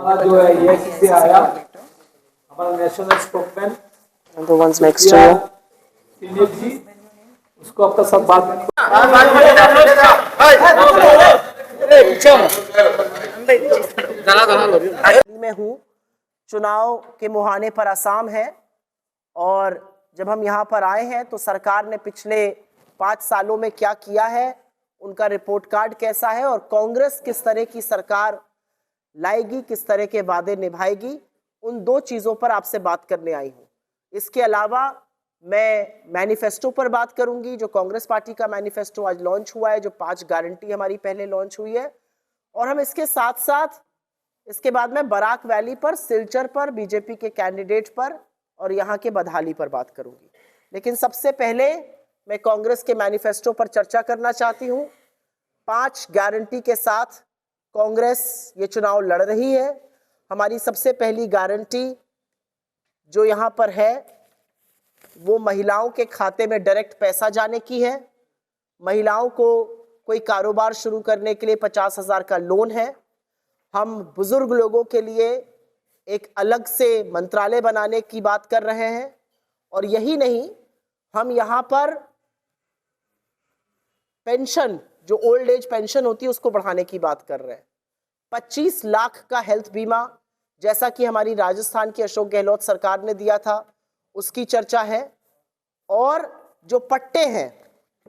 जो है ये से आया हमारा national spokesman The ones next to you. Dilip ji, उसको आपका सब बात में हूँ। चुनाव के मुहाने पर असम है और जब हम यहाँ पर आए हैं तो सरकार ने पिछले 5 सालों में क्या किया है, उनका रिपोर्ट कार्ड कैसा है और कांग्रेस किस तरह की सरकार लाएगी, किस तरह के वादे निभाएगी, उन 2 चीजों पर आपसे बात करने आई हूँ। इसके अलावा मैं मैनिफेस्टो पर बात करूंगी, जो कांग्रेस पार्टी का मैनिफेस्टो आज लॉन्च हुआ है, जो 5 गारंटी हमारी पहले लॉन्च हुई है। और हम इसके साथ साथ इसके बाद में बराक वैली पर, सिलचर पर, बीजेपी के कैंडिडेट पर और यहाँ के बदहाली पर बात करूंगी। लेकिन सबसे पहले मैं कांग्रेस के मैनिफेस्टो पर चर्चा करना चाहती हूँ। 5 गारंटी के साथ कांग्रेस ये चुनाव लड़ रही है। हमारी सबसे पहली गारंटी जो यहाँ पर है वो महिलाओं के खाते में डायरेक्ट पैसा जाने की है। महिलाओं को कोई कारोबार शुरू करने के लिए 50,000 का लोन है। हम बुजुर्ग लोगों के लिए एक अलग से मंत्रालय बनाने की बात कर रहे हैं और यही नहीं, हम यहाँ पर पेंशन, जो ओल्ड एज पेंशन होती है, उसको बढ़ाने की बात कर रहे हैं। 25 लाख का हेल्थ बीमा, जैसा कि हमारी राजस्थान की अशोक गहलोत सरकार ने दिया था, उसकी चर्चा है। और जो पट्टे हैं,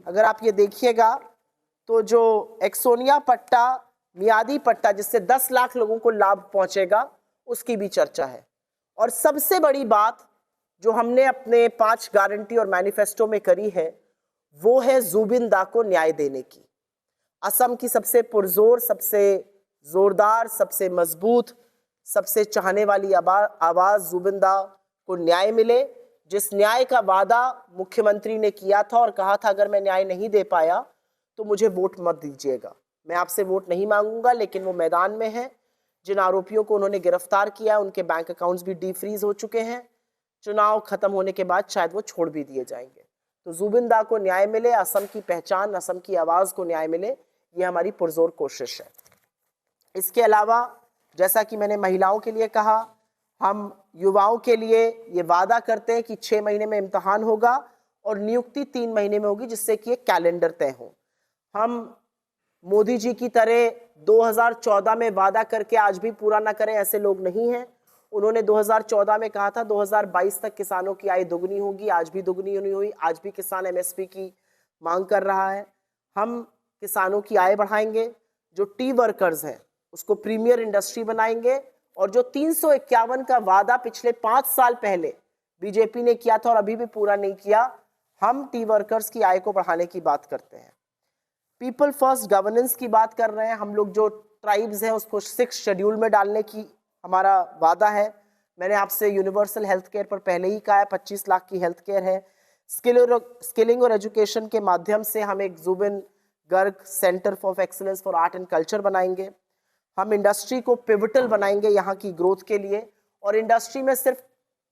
अगर आप ये देखिएगा तो जो एक्सोनिया पट्टा, मियादी पट्टा, जिससे 10 लाख लोगों को लाभ पहुंचेगा, उसकी भी चर्चा है। और सबसे बड़ी बात जो हमने अपने 5 गारंटी और मैनिफेस्टो में करी है वो है जुबिन को न्याय देने की। असम की सबसे पुरजोर, सबसे जोरदार, सबसे मजबूत, सबसे चाहने वाली आवाज जुबिन को न्याय मिले, जिस न्याय का वादा मुख्यमंत्री ने किया था और कहा था अगर मैं न्याय नहीं दे पाया तो मुझे वोट मत दीजिएगा। मैं आपसे वोट नहीं मांगूंगा, लेकिन वो मैदान में है। जिन आरोपियों को उन्होंने गिरफ्तार किया उनके बैंक अकाउंट्स भी डीफ्रीज हो चुके हैं। चुनाव खत्म होने के बाद शायद वो छोड़ भी दिए जाएंगे। तो जुबिन को न्याय मिले, असम की पहचान, असम की आवाज को न्याय मिले, ये हमारी पुरजोर कोशिश है। इसके अलावा जैसा कि मैंने महिलाओं के लिए कहा, हम युवाओं के लिए ये वादा करते हैं कि 6 महीने में इम्तिहान होगा और नियुक्ति 3 महीने में होगी, जिससे कि एक कैलेंडर तय हो। हम मोदी जी की तरह 2014 में वादा करके आज भी पूरा ना करें, ऐसे लोग नहीं हैं। उन्होंने 2014 में कहा था 2022 तक किसानों की आय दोगुनी होगी, आज भी दोगुनी नहीं हुई। आज भी किसान एमएसपी की मांग कर रहा है। हम किसानों की आय बढ़ाएंगे, जो टी वर्कर्स हैं उसको प्रीमियर इंडस्ट्री बनाएंगे और जो 351 का वादा पिछले 5 साल पहले बीजेपी ने किया था और अभी भी पूरा नहीं किया, हम टी वर्कर्स की आय को बढ़ाने की बात करते हैं। पीपल फर्स्ट गवर्नेंस की बात कर रहे हैं। हम लोग जो ट्राइब्स हैं उसको 6 शेड्यूल में डालने की हमारा वादा है। मैंने आपसे यूनिवर्सल हेल्थ केयर पर पहले ही कहा है, 25 लाख की हेल्थ केयर है। स्किलिंग और एजुकेशन के माध्यम से हम एक Zubeen Garg centre of excellence for art and culture बनाएंगे। हम इंडस्ट्री को पिवटल बनाएंगे यहाँ की ग्रोथ के लिए, और इंडस्ट्री में सिर्फ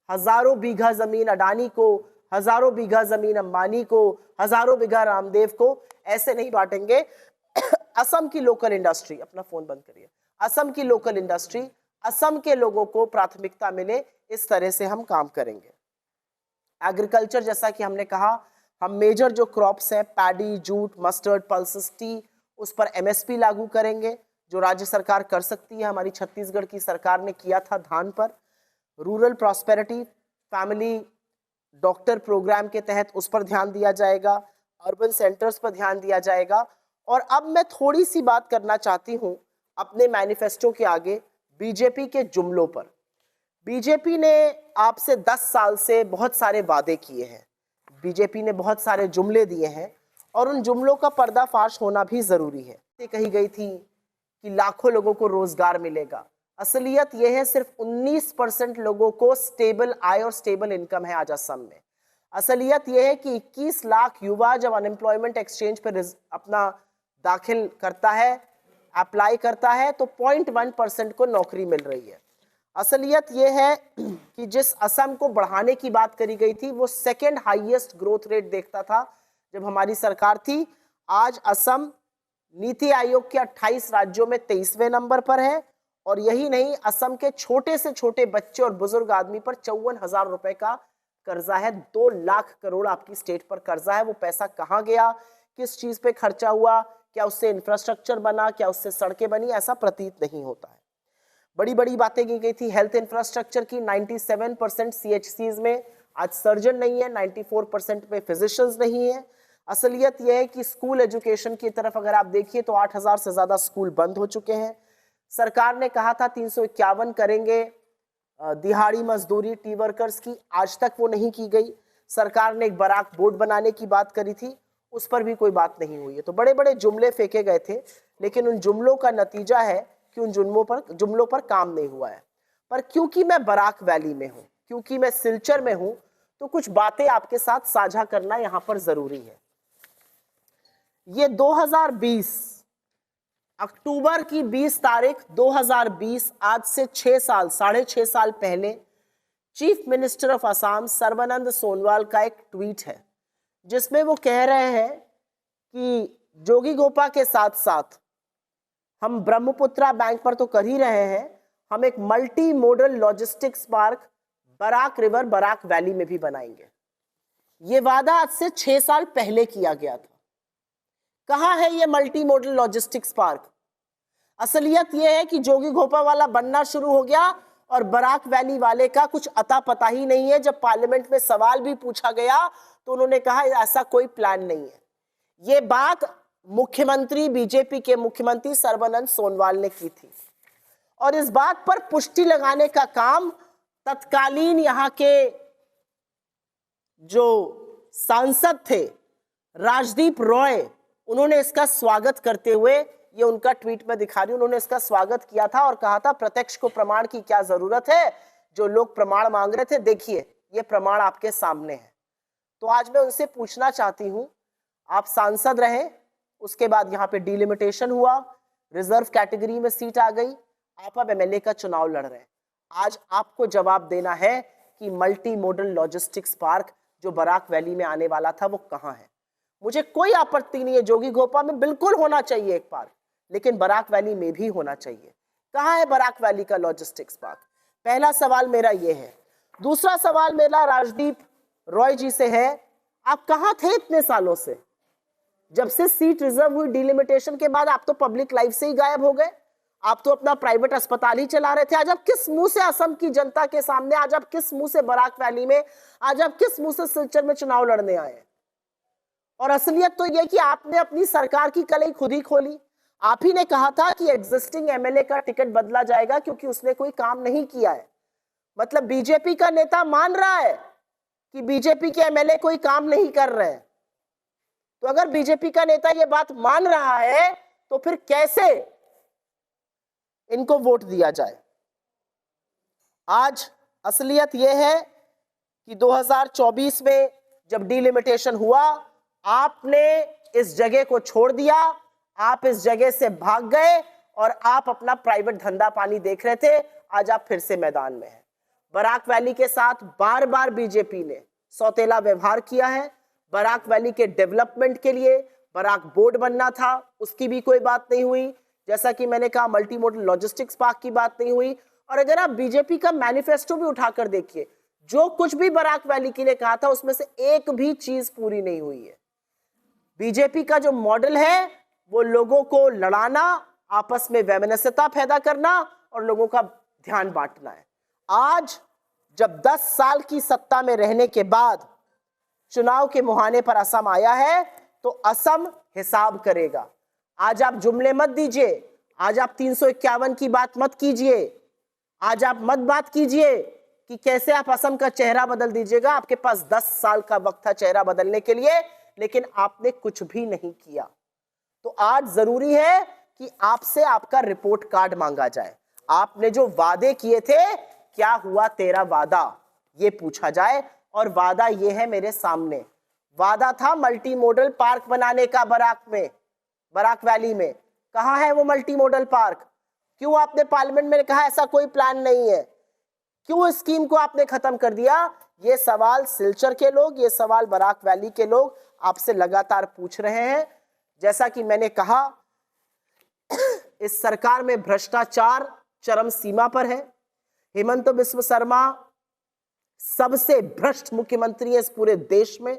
हजारों बीघा जमीन अडानी को, हजारों बीघा जमीन अंबानी को, हजारों बीघा रामदेव को ऐसे नहीं बांटेंगे। असम की लोकल इंडस्ट्री, अपना फोन बंद करिए, असम की लोकल इंडस्ट्री, असम के लोगों को प्राथमिकता मिले, इस तरह से हम काम करेंगे। एग्रीकल्चर, जैसा कि हमने कहा, हम मेजर जो क्रॉप्स हैं, paddy, jute, mustard, pulses, T, उस पर एमएसपी लागू करेंगे, जो राज्य सरकार कर सकती है। हमारी छत्तीसगढ़ की सरकार ने किया था धान पर। Rural prosperity family doctor programme के तहत उस पर ध्यान दिया जाएगा। अर्बन सेंटर्स पर ध्यान दिया जाएगा। और अब मैं थोड़ी सी बात करना चाहती हूं अपने मैनिफेस्टो के आगे बीजेपी के जुमलों पर। बीजेपी ने आपसे 10 साल से बहुत सारे वादे किए हैं, बीजेपी ने बहुत सारे जुमले दिए हैं और उन जुमलों का पर्दाफाश होना भी जरूरी है। कही गई थी कि लाखों लोगों को रोजगार मिलेगा। असलियत यह है सिर्फ 19% लोगों को स्टेबल आय और स्टेबल इनकम है आज असम में। असलियत यह है कि 21 लाख युवा जब अनएम्प्लॉयमेंट एक्सचेंज पर अपना दाखिल करता है, अप्लाई करता है, तो 0.1% को नौकरी मिल रही है। असलियत यह है कि जिस असम को बढ़ाने की बात करी गई थी वो 2nd हाईएस्ट ग्रोथ रेट देखता था जब हमारी सरकार थी। आज असम नीति आयोग के 28 राज्यों में 23वें नंबर पर है और यही नहीं, असम के छोटे से छोटे बच्चे और बुजुर्ग आदमी पर 54,000 रुपए का कर्जा है। 2 लाख करोड़ आपकी स्टेट पर कर्जा है। वो पैसा कहाँ गया, किस चीज पे खर्चा हुआ, क्या उससे इंफ्रास्ट्रक्चर बना, क्या उससे सड़कें बनी, ऐसा प्रतीत नहीं होता है। बड़ी बड़ी बातें की गई थी हेल्थ इंफ्रास्ट्रक्चर की। 97% CHCs में आज सर्जन नहीं है, 94% में फिजिशियंस नहीं है। असलियत यह है कि स्कूल एजुकेशन की तरफ अगर आप देखिए तो 8,000 से ज्यादा स्कूल बंद हो चुके हैं। सरकार ने कहा था 351 करेंगे दिहाड़ी मजदूरी टी वर्कर्स की, आज तक वो नहीं की गई। सरकार ने एक बराक बोर्ड बनाने की बात करी थी, उस पर भी कोई बात नहीं हुई है। तो बड़े बड़े जुमले फेंके गए थे, लेकिन उन जुमलों का नतीजा है कि उन जुमलों पर काम नहीं हुआ है। पर क्योंकि मैं बराक वैली में हूं, क्योंकि मैं सिलचर में हूं, तो कुछ बातें आपके साथ साझा करना यहां पर जरूरी है। ये 2020 अक्टूबर की 20 तारीख 2020, आज से 6 साल, 6.5 साल पहले chief minister of Assam Sarbananda Sonowal का एक ट्वीट है, जिसमें वो कह रहे हैं कि जोगीघोपा के साथ साथ हम ब्रह्मपुत्रा बैंक पर तो कर ही रहे हैं, हम एक multi modal logistics park Barak river Barak valley में भी बनाएंगे। ये वादा आज से 6 साल पहले किया गया था। कहाँ है ये मल्टी मॉडल लॉजिस्टिक्स पार्क? असलियत यह है कि जोगीघोपा वाला बनना शुरू हो गया और बराक वैली वाले का कुछ अता पता ही नहीं है। जब पार्लियामेंट में सवाल भी पूछा गया तो उन्होंने कहा ऐसा कोई प्लान नहीं है। ये बात मुख्यमंत्री, बीजेपी के मुख्यमंत्री सर्बानंद सोनोवाल ने की थी, और इस बात पर पुष्टि लगाने का काम तत्कालीन यहाँ के जो सांसद थे राजदीप रॉय, उन्होंने इसका स्वागत करते हुए, ये उनका ट्वीट में दिखा रही हूं, उन्होंने इसका स्वागत किया था और कहा था प्रत्यक्ष को प्रमाण की क्या जरूरत है, जो लोग प्रमाण मांग रहे थे देखिए ये प्रमाण आपके सामने है। तो आज मैं उनसे पूछना चाहती हूं, आप सांसद रहे, उसके बाद यहाँ पे डिलिमिटेशन हुआ, रिजर्व कैटेगरी में सीट आ गई, आप अब MLA का चुनाव लड़ रहे हैं। आज आपको जवाब देना है कि मल्टी मॉडल लॉजिस्टिक्स पार्क जो बराक वैली में आने वाला था वो कहाँ है। मुझे कोई आपत्ति नहीं है, जोगीघोपा में बिल्कुल होना चाहिए एक पार्क, लेकिन बराक वैली में भी होना चाहिए। कहाँ है बराक वैली का लॉजिस्टिक्स पार्क? पहला सवाल मेरा ये है। दूसरा सवाल मेरा राजदीप रॉय जी से है, आप कहाँ थे इतने सालों से? जब से सीट रिजर्व हुई डिलिमिटेशन के बाद आप तो पब्लिक लाइफ से ही गायब हो गए, आप तो अपना प्राइवेट अस्पताल ही चला रहे थे। आज आप किस मुंह से असम की जनता के सामने, आज आप किस मुंह से बराक वैली में, आज आप किस मुंह से सिलचर में चुनाव लड़ने आए? और असलियत तो यह कि आपने अपनी सरकार की कलई खुद ही खोली। आप ही ने कहा था कि एग्जिस्टिंग MLA का टिकट बदला जाएगा क्योंकि उसने कोई काम नहीं किया है। मतलब बीजेपी का नेता मान रहा है कि बीजेपी के MLA कोई काम नहीं कर रहे हैं। तो अगर बीजेपी का नेता ये बात मान रहा है तो फिर कैसे इनको वोट दिया जाए? आज असलियत यह है कि 2024 में जब डिलिमिटेशन हुआ, आपने इस जगह को छोड़ दिया, आप इस जगह से भाग गए और आप अपना प्राइवेट धंधा पानी देख रहे थे। आज आप फिर से मैदान में हैं। बराक वैली के साथ बार बार बीजेपी ने सौतेला व्यवहार किया है। बराक वैली के डेवलपमेंट के लिए बराक बोर्ड बनना था, उसकी भी कोई बात नहीं हुई। जैसा कि मैंने कहा, मल्टी मॉडल लॉजिस्टिक्स पार्क की बात नहीं हुई। और अगर आप बीजेपी का मैनिफेस्टो भी उठाकर देखिए, जो कुछ भी बराक वैली के लिए कहा था उसमें से एक भी चीज पूरी नहीं हुई है। बीजेपी का जो मॉडल है वो लोगों को लड़ाना, आपस में वैमनस्यता पैदा करना और लोगों का ध्यान बांटना है। आज जब 10 साल की सत्ता में रहने के बाद चुनाव के मुहाने पर असम आया है तो असम हिसाब करेगा। आज आप जुमले मत दीजिए, आज आप 351 की बात मत कीजिए, आज आप मत बात कीजिए कि कैसे आप असम का चेहरा बदल दीजिएगा। आपके पास 10 साल का वक्त था चेहरा बदलने के लिए, लेकिन आपने कुछ भी नहीं किया। तो आज जरूरी है कि आपसे आपका रिपोर्ट कार्ड मांगा जाए। आपने जो वादे किए थे, क्या हुआ तेरा वादा, ये पूछा जाए। और वादा ये है मेरे सामने, वादा था मल्टी मॉडल पार्क बनाने का बराक में, बराक वैली में। कहां है वो मल्टी मॉडल पार्क? क्यों आपने पार्लियामेंट में कहा ऐसा कोई प्लान नहीं है? क्यों इस स्कीम को आपने खत्म कर दिया? ये सवाल सिलचर के लोग, ये सवाल बराक वैली के लोग आपसे लगातार पूछ रहे हैं। जैसा कि मैंने कहा, इस सरकार में भ्रष्टाचार चरम सीमा पर है। हेमंत बिस्व शर्मा सबसे भ्रष्ट मुख्यमंत्री है इस पूरे देश में।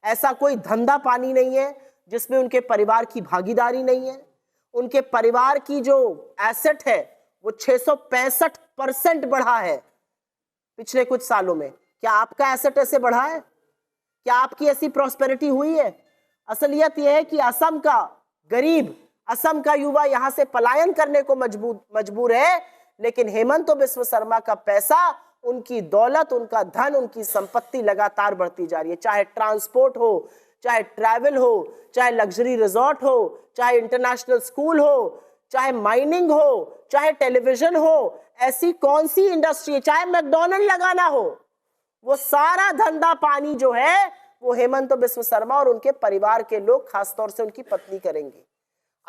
ऐसा कोई धंधा पानी नहीं है जिसमें उनके परिवार की भागीदारी नहीं है। उनके परिवार की जो एसेट है वो 665% बढ़ा है पिछले कुछ सालों में। क्या आपका एसेट ऐसे बढ़ा है? क्या आपकी ऐसी प्रॉस्पेरिटी हुई है? असलियत यह है कि असम का गरीब, असम का युवा यहां से पलायन करने को मजबूर है, लेकिन हेमंत बिस्व शर्मा का पैसा, उनकी दौलत, उनका धन, उनकी संपत्ति लगातार बढ़ती जा रही है। चाहे ट्रांसपोर्ट हो, चाहे ट्रैवल हो, चाहे लग्जरी रिजॉर्ट हो, चाहे इंटरनेशनल स्कूल हो, चाहे माइनिंग हो, चाहे टेलीविजन हो, ऐसी कौन सी इंडस्ट्री है, चाहे मैकडॉनल्ड लगाना हो, वो सारा धंधा पानी जो है वो हेमंत बिस्व शर्मा और उनके परिवार के लोग, खासतौर से उनकी पत्नी, करेंगे।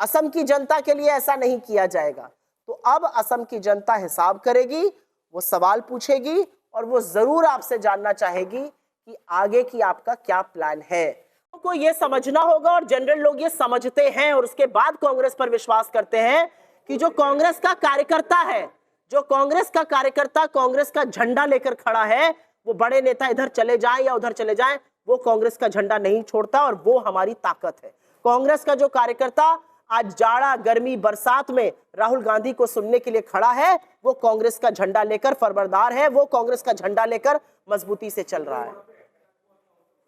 असम की जनता के लिए ऐसा नहीं किया जाएगा। तो अब असम की जनता हिसाब करेगी, वो सवाल पूछेगी और वो जरूर आपसे जानना चाहेगी कि आगे की आपका क्या प्लान है। को ये समझना होगा, और जनरल लोग ये समझते हैं और उसके बाद कांग्रेस पर विश्वास करते हैं कि जो कांग्रेस का कार्यकर्ता है, जो कांग्रेस का कार्यकर्ता कांग्रेस का झंडा लेकर खड़ा है, वो बड़े नेता इधर चले जाएं या उधर चले जाएं, वो कांग्रेस का झंडा नहीं छोड़ता और वो हमारी ताकत है। कांग्रेस का जो कार्यकर्ता आज जाड़ा, गर्मी, बरसात में राहुल गांधी को सुनने के लिए खड़ा है, वो कांग्रेस का झंडा लेकर फरबरदार है, वो कांग्रेस का झंडा लेकर मजबूती से चल रहा है।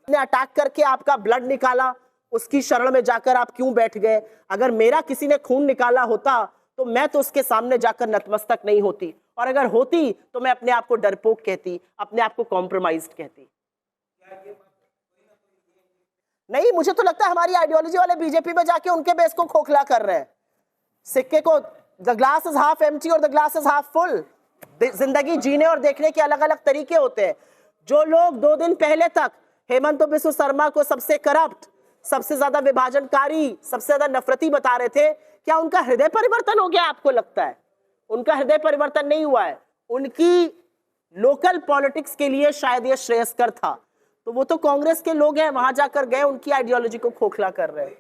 ने अटैक करके आपका ब्लड निकाला, उसकी शरण में जाकर आप क्यों बैठ गए? अगर मेरा किसी ने खून निकाला होता तो मैं तो उसके सामने जाकर नतमस्तक नहीं होती, और अगर होती तो मैं अपने आप को डरपोक कहती, अपने आप को कॉम्प्रोमाइज्ड कहती। नहीं, मुझे तो लगता है हमारी आइडियोलॉजी वाले बीजेपी में जाके उनके बेस को खोखला कर रहे हैं। सिक्के को the glass is half empty और the glass is half full. जिंदगी जीने और देखने के अलग अलग तरीके होते हैं। जो लोग 2 दिन पहले तक हेमंत बिस्व शर्मा को सबसे करप्ट, सबसे ज्यादा विभाजनकारी, सबसे ज्यादा नफरती बता रहे थे, क्या उनका हृदय परिवर्तन हो गया? आपको लगता है उनका हृदय परिवर्तन नहीं हुआ है। उनकी लोकल पॉलिटिक्स के लिए शायद यह श्रेयस्कर था, तो वो तो कांग्रेस के लोग हैं, वहां जाकर गए, उनकी आइडियोलॉजी को खोखला कर रहे हैं।